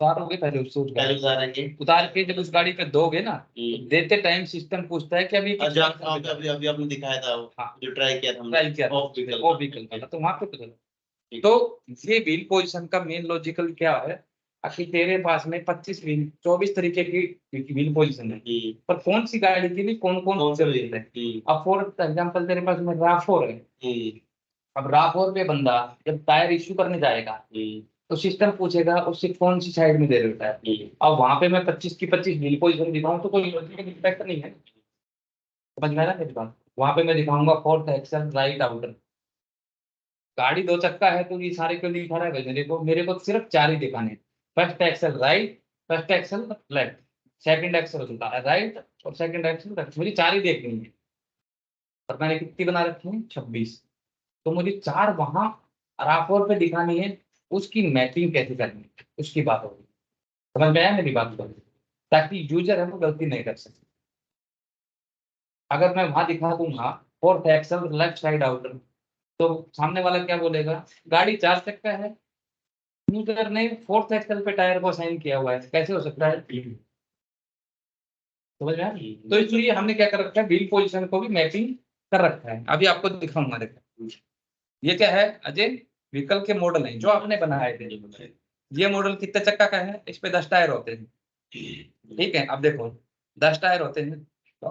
उतारोगे पहले उससे उस पहले गाड़ी उतारेंगे उतार के जब उस गाड़ी पे दोगे ना, तो देते टाइम सिस्टम पूछता है कि अभी अभी अभी आपने दिखाया था वो हाँ जो ट्राई किया था हमने ट्राई किया ऑफ व्हीकल वो व्हीकल वाला, तो वहां पे तो ये व्हील पोजीशन का मेन लॉजिकल क्या है, कि तेरे पास में 25 व्हील 24 तरीके की व्हील पोजीशन है, पर कौन सी गाड़ी के लिए कौन कौन से व्हील है। अब फॉर एग्जांपल तेरे पास में RAV4 है, अब RAV4 पे बंदा जब टायर इश्यू करने जाएगा तो सिस्टम पूछेगा उससे कौन सी साइड में दे रहे हो टायर। अब वहां पे मैं 25 की 25 व्हील पोजीशन दिखाऊं तो कोई लॉजिकल इम्पैक्ट नहीं है, समझ में आया ना मेरी बात। वहां पे मैं दिखाऊंगा फोर्थ एक्सल राइट आउटर, गाड़ी 2 चक्का है तो ये सारे क्यों लिखा रहा है, मेरे को सिर्फ 4 ही दिखाने, first axle right, first axle left, second axle right, और सेकंड एक्सल लेफ्ट, मुझे 4 ही देखनी है। और मैंने कितनी बना रखी है 26, तो मुझे 4 वहां राफोर पे दिखानी है, उसकी मैपिंग कैसे करनी है उसकी बात होगी। समझ में आया मेरी बात को, ताकि यूजर है वो गलती नहीं कर सके। अगर मैं वहां दिखा दूंगा fourth axle left side outer, तो सामने वाला क्या बोलेगा, गाड़ी 4 चक्का है, यूजर ने फोर्थ एक्सल पे टायर को असाइन किया हुआ है, कैसे हो सकता है। समझ में आया? तो इसलिए हमने क्या कर रखा है, व्हील पोजीशन को भी मैपिंग कर रखा है। अभी आपको दिखाऊंगा, देखो ये क्या है अजय, व्हीकल के मॉडल हैं जो आपने बनाए थे। ये मॉडल कितने चक्का का है, इस पे 10 टायर होते हैं, ठीक है। अब देखो 10 टायर होते हैं, तो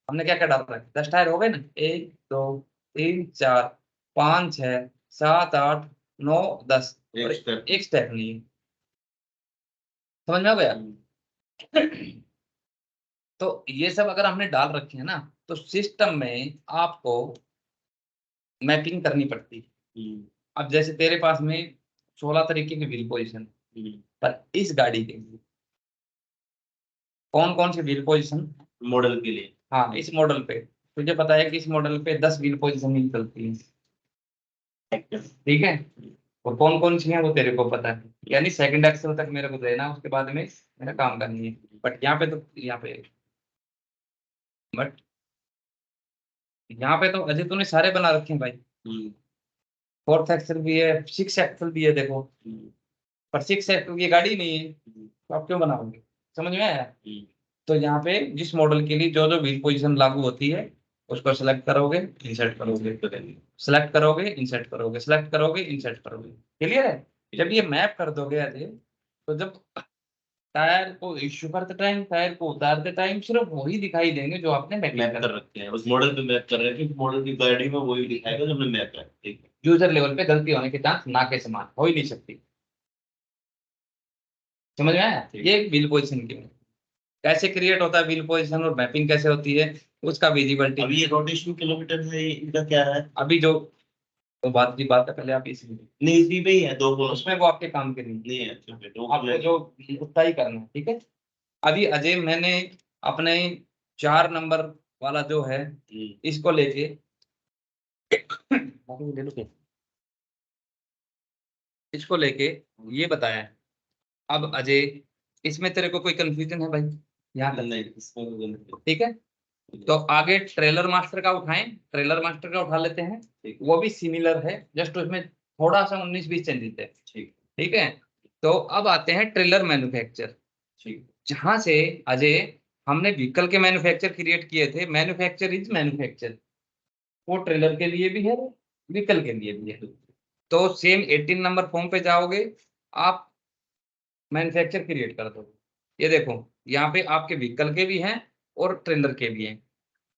हमने क्या क्या डाल रखा है, 10 टायर हो गए ना, 1 2 3 4 5 6 7 8 9 10, एक स्टेप नहीं है, समझ में आ गया। तो ये सब अगर हमने डाल रखे हैं ना, तो सिस्टम में आपको मैपिंग करनी पड़ती है। अब जैसे तेरे पास में 16 तरीके की व्हील पोजीशन, पर इस गाड़ी के लिए कौन कौन सी व्हील पोजीशन मॉडल के लिए, हाँ इस मॉडल पे तुझे पता है कि इस मॉडल पे 10 व्हील पोजीशन ही चलती है, ठीक है। और कौन कौन सी है वो तेरे को पता है, यानी सेकंड एक्सल तक मेरे को देना, उसके बाद में मेरा काम करनी है। बट यहाँ पे बट यहाँ पे तो अजय तूने सारे बना रखे हैं भाई। 4th एक्सल भी है, 6 एक्सल भी है देखो, पर 6 एक्सल की गाड़ी नहीं है, तो आप क्यों बनाओगे, समझ में आया। तो यहाँ पे जिस मॉडल के लिए जो जो व्हील पोजीशन लागू होती है उसको सेलेक्ट करोगे, इंसर्ट करोगे, सेलेक्ट करोगे, इंसर्ट करोगे, सेलेक्ट करोगे, इंसर्ट करोगे, क्लियर है। जब ये मैप कर दोगे अजय, तो जब टायर को इश्यू करते टाइम, टायर को उतारते टाइम सिर्फ वही दिखाई देंगे जो आपने मैप कर रखे हैं, उस मॉडल पे मैप कर रहे हैं कि मॉडल की गाड़ी में वही दिखाएगा जो हमने मैप किया है, ठीक है। यूजर लेवल पे गलती होने के चांस ना के समान हो ही नहीं सकती, समझ में आया। ये व्हील पोजीशन की कैसे क्रिएट होता है, व्हील पोजीशन और मैपिंग कैसे होती है, उसका विजिबिलिटी। अभी ये रोटेशन किलोमीटर है, इनका क्या है अभी जो तो बात की बात है, पहले आप इसी नहीं, इसी पे ही है, दो कॉलम उसमें वो आपके काम के नहीं नहीं है, ठीक है, दो आपको जो उतना ही करना है, ठीक है। अभी अजय मैंने अपने 4 नंबर वाला जो है इसको लेके इसको लेके ये बताया है। अब अजय इसमें तेरे को कोई कंफ्यूजन है भाई यहाँ तक, नहीं, इसमें तो नहीं। ठीक है। तो आगे ट्रेलर मास्टर का उठाएं, ट्रेलर मास्टर का उठा लेते हैं, वो भी सिमिलर है, जस्ट उसमें थोड़ा सा 19-20 चेंजेस है, ठीक है। तो अब आते हैं ट्रेलर मैन्युफैक्चर, जहां से अजय हमने व्हीकल के मैन्युफैक्चर क्रिएट किए थे, मैन्युफैक्चर इज मैन्युफैक्चर, वो ट्रेलर के लिए भी है, व्हीकल के लिए भी है। तो सेम 18 नंबर फॉर्म पे जाओगे, आप मैन्युफैक्चर क्रिएट कर दोगे। ये देखो यहाँ पे आपके व्हीकल के भी हैं और ट्रेलर के भी हैं,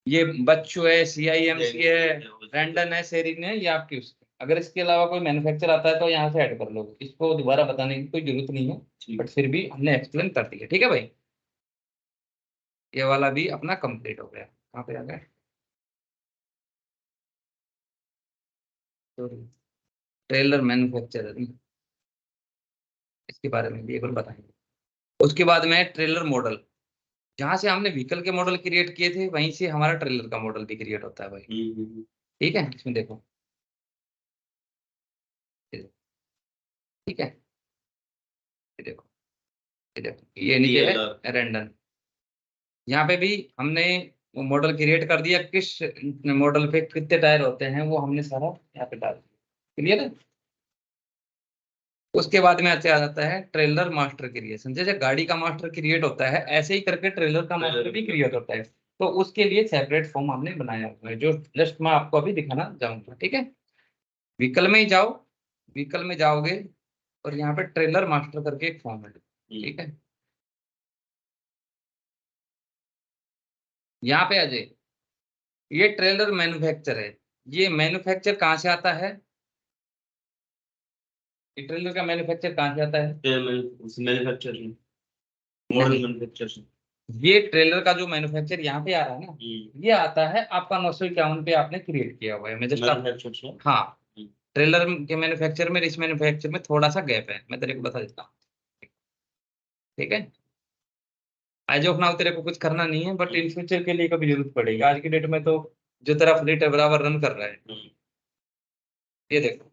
ये बच्चू है, CIMC है, रैंडन है, सेरिन है, ये आपकी उसकी। अगर इसके अलावा कोई मैन्युफैक्चर आता है तो यहाँ से ऐड कर लो, इसको दोबारा बताने की कोई जरूरत नहीं है, बट फिर भी हमने एक्सप्लेन कर दिया, ठीक है भाई। ये वाला भी अपना कंप्लीट हो गया, कहाँ पे आ गया, ट्रेलर मैन्युफैक्चर, इसके बारे में भी एक बार बताएंगे। उसके बाद में ट्रेलर मॉडल, जहां से हमने व्हीकल के मॉडल क्रिएट किए थे वहीं से हमारा ट्रेलर का मॉडल भी क्रिएट होता है भाई, ठीक है। इसमें देखो, ठीक है, ये देखो, ये देखो, ये नीचे है रेंडन, यहाँ पे भी हमने मॉडल क्रिएट कर दिया, किस मॉडल पे कितने टायर होते हैं वो हमने सारा यहाँ पे डाल दिया, क्लियर है। उसके बाद में ऐसे आ जाता है ट्रेलर मास्टर क्रिएशन, जैसे गाड़ी का मास्टर क्रिएट होता है ऐसे ही करके ट्रेलर का मास्टर भी क्रिएट होता है। तो उसके लिए सेपरेट फॉर्म हमने बनाया हुआ है, जो जस्ट मैं आपको अभी दिखाना चाहूंगा, ठीक है। व्हीकल में ही जाओ, व्हीकल में जाओगे और यहाँ पे ट्रेलर मास्टर करके एक फॉर्म है, ठीक है। यहाँ पे आ जाए, ये ट्रेलर मैन्युफैक्चर है, ये मैन्युफैक्चर कहाँ से आता है, ये ट्रेलर का मैन्युफैक्चर कहाँ से आता है, मैन्युफैक्चर, मॉडल मैन्युफैक्चर, ये ट्रेलर का जो मैन्युफैक्चर यहाँ पे आ रहा है ना, ये आता है आपका 951 पे आपने क्रिएट किया हुआ है, मैं जस्ट हाँ, ट्रेलर के मैन्युफैक्चर में इस मैन्युफैक्चर में थोड़ा सा गैप है, मैं तेरे को बता देता हूँ, ठीक है। एज ऑफ नाउ तेरे को कुछ करना नहीं है, बट इन फ्यूचर के लिए कभी जरूरत पड़ेगी, आज की डेट में तो जो तेरा फ्लीट है बराबर रन कर रहा है। ये देखो,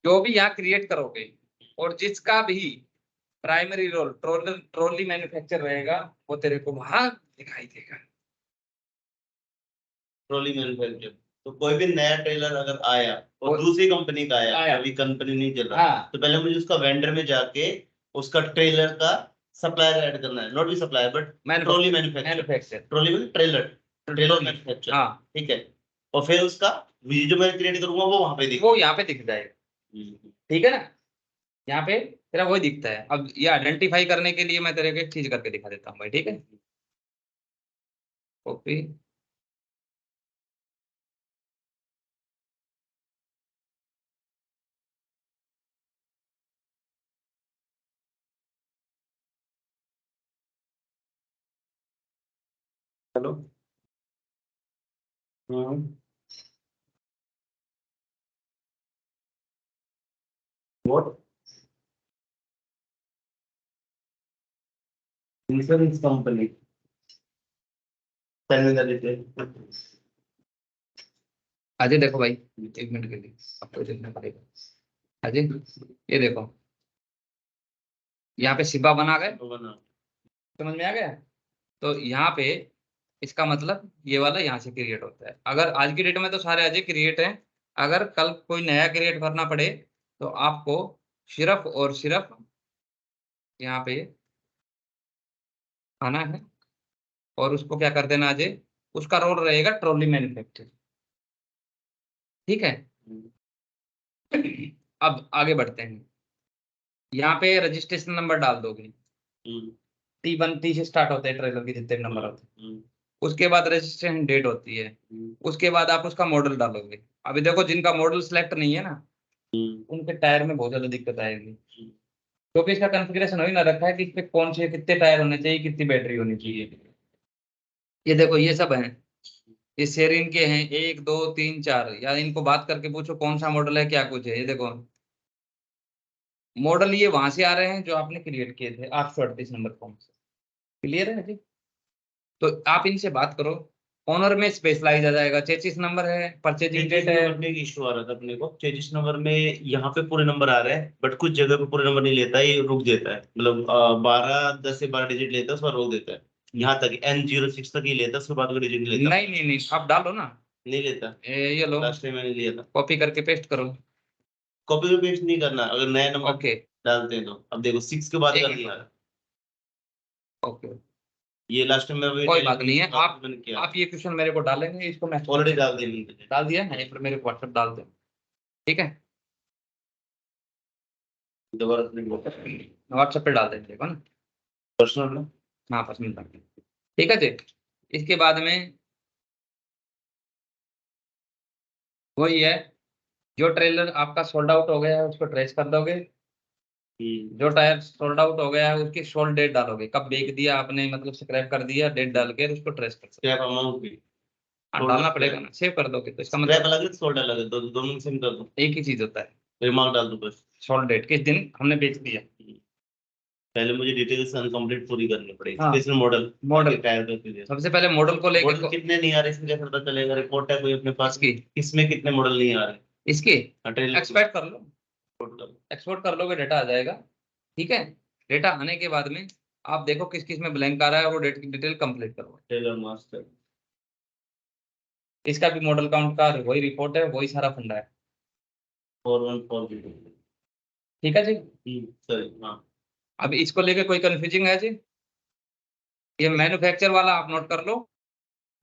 जो भी यहाँ क्रिएट करोगे और जिसका भी प्राइमरी रोल ट्रॉली मैन्युफैक्चर रहेगा, वो तेरे को वहां दिखाई देगा, ट्रॉली मैन्युफैक्चर। तो कोई भी नया ट्रेलर अगर आया और दूसरी कंपनी का आया, अभी कंपनी नहीं चल रहा, तो पहले मुझे उसका वेंडर में जाके उसका ट्रेलर का सप्लायर ऐड करना है, नॉट भी supplier but trolley manufacture, trolley में ट्रेलर मैन्युफैक्चर, ठीक है। और फिर उसका जो मैं क्रिएट करूंगा वो वहां पे वो यहाँ पे दिख जाएगा, ठीक है ना, यहाँ पे तेरा वही दिखता है। अब ये आइडेंटिफाई करने के लिए मैं तेरे को एक चीज करके दिखा देता हूँ भाई, ठीक है। कॉपी, चलो, व्हाट इंश्योरेंस कंपनी, अजय देखो भाई, 1 मिनट के लिए आपको देखना पड़ेगा। अजय ये देखो, यहाँ पे शिबा बना गए, समझ में आ गया। तो यहाँ पे इसका मतलब ये वाला यहाँ से क्रिएट होता है। अगर आज की डेट में तो सारे अजय क्रिएट हैं, अगर कल कोई नया क्रिएट करना पड़े तो आपको सिर्फ और सिर्फ यहाँ पे आना है और उसको क्या कर देना अजय, उसका रोल रहेगा ट्रॉली मैन्युफैक्चर, ठीक है। अब आगे बढ़ते हैं, यहाँ पे रजिस्ट्रेशन नंबर डाल दोगे, T1 T से स्टार्ट होते हैं ट्रेलर के जितने भी नंबर होते हैं। उसके बाद रजिस्ट्रेशन डेट होती है, उसके बाद आप उसका मॉडल डालोगे। अभी देखो जिनका मॉडल सिलेक्ट नहीं है ना, उनके टायर में बहुत ज्यादा दिक्कत आएगी, क्योंकि इसका कॉन्फ़िगरेशन हो ही ना रखा है कि इस पे कौन से कितने टायर होने चाहिए, कितनी बैटरी होनी चाहिए। ये देखो ये सब है, ये शेयरिंग के हैं 1 2 3 4, या इनको बात करके पूछो कौन सा मॉडल है क्या कुछ है। ये देखो मॉडल ये वहां से आ रहे हैं जो आपने क्रिएट किए थे 838 नंबर फॉर्म से, क्लियर है जी। तो आप इनसे बात करो, ऑनर में स्पेशलाइज आ जाएगा, चेचिस नंबर है, परचेजिंग डेट है। एक इशू आ रहा था अपने को, चेजिस नंबर में यहाँ पे पूरे नंबर आ रहे हैं बट कुछ जगह पे पूरे नंबर नहीं लेता है, ये रुक देता है, मतलब 10 से 12 डिजिट लेता है उसके बाद रोक देता है। यहाँ तक N06 तक ही लेता है, उसके बाद कोई डिजिट नहीं लेता। नहीं नहीं नहीं, आप डालो ना, नहीं लेता। ये लो, लास्ट टाइम मैंने लिया था। कॉपी करके पेस्ट करो। कॉपी पे पेस्ट नहीं करना, अगर नया नंबर ओके डालते हैं तो। अब देखो 6 के बाद कर दिया। ओके, ये लास्ट टाइम मैं कोई बात नहीं है। मैंने किया। आप ये क्वेश्चन मेरे को डालेंगे, इसको मैं ऑलरेडी डाल दिया। डाल दिया है, पर मेरे को व्हाट्सएप डाल दो, ठीक है। दोबारा व्हाट्सएप पे डाल देंगे ना, पर्सनल में। हाँ पर्सनल डाल देंगे, ठीक है जी। इसके बाद में वही है, जो ट्रेलर आपका सोल्ड आउट हो गया है उसको ट्रेस कर दोगे, जो टायर सोल्ड आउट हो गया है उसकी सोल्ड डेट डालोगे, कब बेच दिया आपने, मतलब स्क्रैप कर दिया, डेट डाल के उसको ट्रेस कर सकते स्क्रैप अमाउंट भी डालना पड़ेगा ना, सेव कर दोगे तो इसका स्क्रैप मतलब अलग है सोल्ड अलग है, दोनों सेम कर दो, एक ही चीज होता है। रिमार्क डाल दो बस, सोल्ड डेट किस दिन हमने बेच दिया। पहले मुझे डिटेल्स अनकंप्लीट पूरी करनी पड़ेगी। हाँ, स्पेशल मॉडल टायर का सबसे पहले मॉडल को लेके कितने नहीं आ रहे इसमें कैसे पता चलेगा, रिपोर्ट है कोई अपने पास की इसमें कितने मॉडल नहीं आ रहे इसके ट्रेलर एक्सपेक्ट कर लो, एक्सपोर्ट कर लोगे डेटा आ जाएगा, ठीक है। डेटा आने के बाद में आप देखो किस किस में ब्लैंक आ रहा है, वो डिटेल कंप्लीट करो। ट्रेलर मास्टर इसका भी मॉडल काउंट का वही रिपोर्ट है, वही सारा फंडा है, 414 ठीक है जी। सही हाँ। अब इसको लेके कोई कंफ्यूजिंग है जी, ये मैन्युफैक्चर वाला आप नोट कर लो,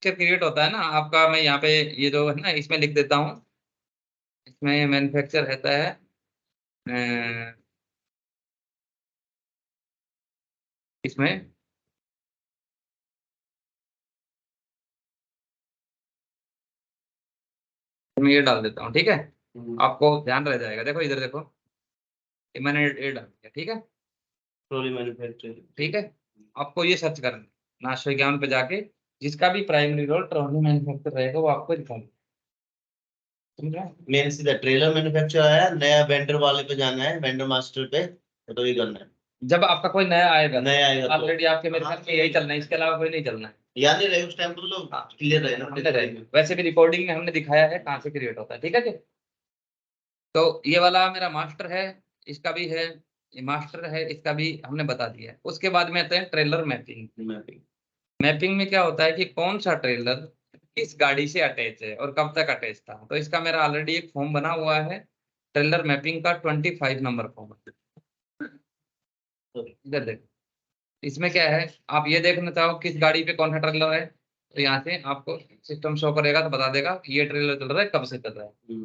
क्रिएट होता है ना आपका, मैं यहाँ पे ये जो है ना इसमें लिख देता हूँ, इसमें मैन्युफैक्चर रहता है इसमें मैं ये डाल देता हूँ, ठीक है। आपको ध्यान रह जाएगा, देखो इधर देखो, ये मैंने ये डाल दिया, ठीक है। ट्रॉली मैन्युफैक्चरिंग, ठीक है, आपको ये सर्च करना है नाश विज्ञान पे जाके, जिसका भी प्राइमरी रोल ट्रॉली मैन्युफैक्चर रहेगा वो आपको दिखाना, समझ। मेन सीधा ट्रेलर मैन्युफैक्चर आया, नया वेंडर वाले पे जाना है, वेंडर मास्टर पे, तो ये करना है। जब आपका कोई नया आएगा, नया आएगा तो ऑलरेडी आपके मेरे ख्याल में यही चलना है, इसके अलावा कोई नहीं चलना है, याद नहीं रहे उस टाइम तो लोग क्लियर रहे ना। वैसे भी रिकॉर्डिंग में हमने दिखाया है कहाँ से क्रिएट होता है, ठीक है जी। तो ये वाला मेरा मास्टर है, इसका भी है, ये मास्टर है, इसका भी हमने बता दिया है। उसके बाद में आते हैं ट्रेलर मैपिंग। मैपिंग में क्या होता है कि कौन सा ट्रेलर किस गाड़ी से अटैच है और कब तक अटैच था। तो इसका मेरा ऑलरेडी एक फॉर्म बना हुआ है, ट्रेलर मैपिंग का 25 नंबर फॉर्म। इधर देखो, इसमें क्या है, आप ये देखना चाहो किस गाड़ी पे कौन सा ट्रेलर है, तो यहाँ से आपको सिस्टम शो करेगा तो बता देगा कि ये ट्रेलर चल रहा है, कब से चल रहा है।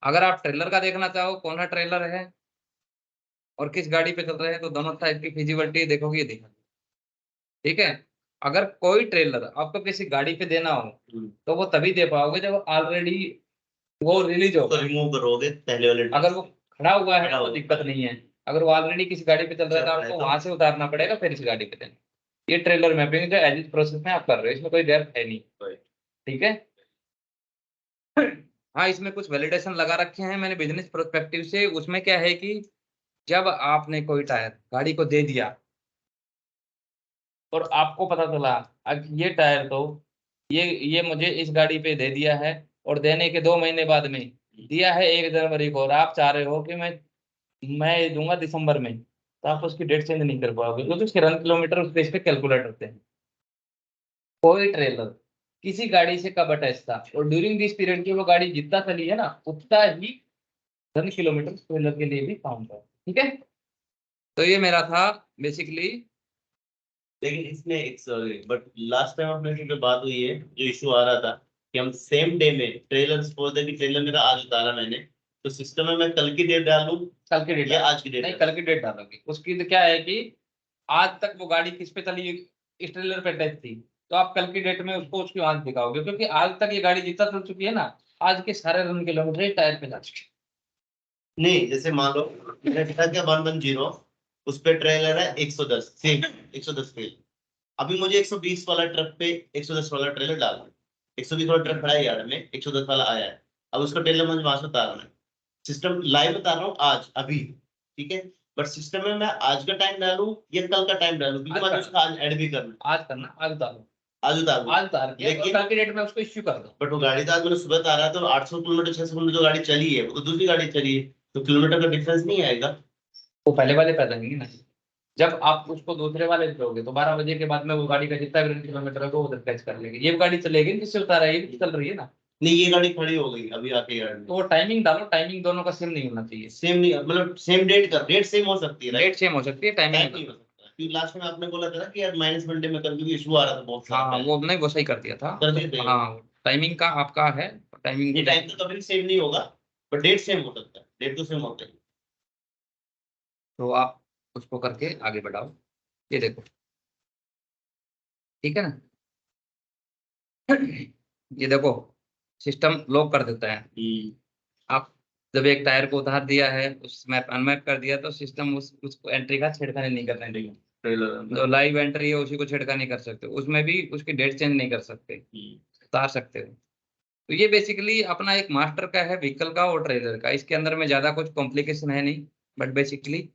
अगर आप ट्रेलर का देखना चाहो कौन सा ट्रेलर है और किस गाड़ी पे चल रहा है, तो दोनों टाइप की फिजिबिलिटी देखोगे, ये देखा, ठीक है। अगर कोई ट्रेलर आपको किसी गाड़ी पे देना हो तो वो तभी दे पाओगे जब ऑलरेडी वो रिलीज हो, रिमूव करोगे पहले वाले। अगर वो खड़ा हुआ है तो दिक्कत नहीं है, अगर वो ऑलरेडी किसी गाड़ी पे चल रहा है तो आपको वहां से उतारना पड़ेगा, फिर इस गाड़ी पे देना। ये ट्रेलर मैपिंग जो एज इस प्रोसेस में आप कर रहे हो, इसमें कोई डेप्थ है नहीं, ठीक है। हाँ, इसमें कुछ वैलिडेशन लगा रखे हैं मैंने बिजनेस प्रोस्पेक्टिव से। उसमें क्या है कि जब आपने कोई टायर गाड़ी को दे दिया और आपको पता चला अब ये टायर तो ये मुझे इस गाड़ी पे दे दिया है, और देने के 2 महीने बाद में दिया है 1 जनवरी को, और आप चाह रहे हो कि मैं दूंगा दिसंबर में, तो आप उसकी डेट चेंज नहीं कर पाओगे, क्योंकि उसके रन किलोमीटर उस बेस पे कैलकुलेट होते हैं। कोई ट्रेलर किसी गाड़ी से कब अटैच था और ड्यूरिंग दिस पीरियड की वो गाड़ी जितना चली है ना, उतना ही रन किलोमीटर ट्रेलर के लिए भी काउंट है, ठीक है। तो ये मेरा था बेसिकली। लेकिन इसमें एक सॉरी, बट लास्ट टाइम अपने से जो बात हुई है, जो इशू आ रहा था कि हम सेम डे में ट्रेलर सपोज है कि ट्रेलर मेरा आज उतारा मैंने, तो सिस्टम में मैं कल की डेट डालूं, कल की डेट या आज की डेट? नहीं, कल की डेट डालोगे। उसकी तो क्या है कि आज तक वो गाड़ी किस पे चली, इस ट्रेलर पे अटैच थी, तो आप कल की डेट में उसको उसकी आंच दिखाओगे, क्योंकि आज तक ये गाड़ी जितना चल चुकी है ना, आज के सारे रन किलोमीटर इस टायर पे जा चुके। नहीं, जैसे मान लो क्या 110 उस पे ट्रेलर है 110 सेम 110 पे, अभी मुझे 120 वाला ट्रक पे 110 वाला ट्रेलर डालना है। 120 वाला ट्रक खड़ा है यार्ड में, 110 वाला आया है, अब उसका ट्रेलर मुझे वहां से उतारना है। सिस्टम लाइव बता रहा हूँ आज अभी, ठीक है, बट सिस्टम में मैं आज का टाइम डालूं या कल का टाइम डालूं, क्योंकि मुझे उसका आज ऐड भी करना है। आज करना, आज उतारो, आज उतारूं, आज उतार के लेकिन कल की डेट में उसको इश्यू कर दो। बट वो गाड़ी तो आज मैंने सुबह उतारा है, तो 800 किलोमीटर 600 किलोमीटर जो गाड़ी चली है वो तो दूसरी गाड़ी चली है, तो किलोमीटर का डिफरेंस नहीं आएगा। वो पहले वाले पे लगेंगे ना, जब आप उसको दूसरे वाले पे दोगे तो 12 बजे के बाद में वो गाड़ी का जितना भी रन किलोमीटर है वो उधर कैच कर लेगी। ये गाड़ी चलेगी जिससे उतारा है, ये भी चल रही है ना। नहीं, ये गाड़ी खड़ी हो गई अभी आके यार्ड में, तो वो टाइमिंग डालो, टाइमिंग दोनों का सेम नहीं होना चाहिए। सेम नहीं, मतलब सेम डेट का डेट सेम हो सकती है, डेट सेम हो सकती है, टाइमिंग टाइम नहीं हो सकता, क्योंकि लास्ट में आपने बोला था ना कि यार माइनस मंडे में कर, क्योंकि इशू आ रहा था बहुत सारा। हाँ, वो नहीं, वो सही कर दिया था। कर दिए थे। हाँ, टाइमिंग का आपका है, टाइमिंग ये टाइम तो कभी सेम नहीं होगा, बट डेट सेम हो सकता है, डेट तो सेम होता है। तो आप उसको करके आगे बढ़ाओ। ये देखो, ठीक है ना। ये देखो, सिस्टम लॉक कर देता है। आप जब एक टायर को उतार दिया है, उस मैप अनमैप कर दिया, तो सिस्टम उसको एंट्री का छेड़खानी नहीं करना है। जो लाइव एंट्री है उसी को छेड़खानी कर सकते हो, उसमें भी उसकी डेट चेंज नहीं कर सकते, उतार सकते हो। तो ये बेसिकली अपना एक मास्टर का है, व्हीकल का और ट्रेलर का। इसके अंदर में ज्यादा कुछ कॉम्प्लिकेशन है नहीं, बट बेसिकली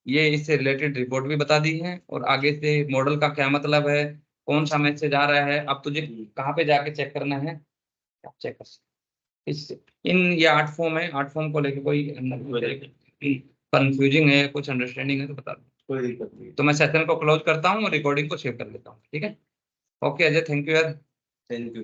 ये इससे रिलेटेड रिपोर्ट भी बता दी है, और आगे से मॉडल का क्या मतलब है, कौन सा मैसेज आ रहा है, अब तुझे कहाँ पे जाके चेक करना है, आप चेक कर सकते। इस इन ये 8 फॉर्म है, 8 फॉर्म को लेके कोई कंफ्यूजिंग है, कुछ अंडरस्टैंडिंग है तो बता दो, कोई दिक्कत नहीं। तो मैं सेशन को क्लोज करता हूँ और रिकॉर्डिंग को सेव कर लेता हूँ, ठीक है। ओके अजय, थैंक यू यार। Thank you.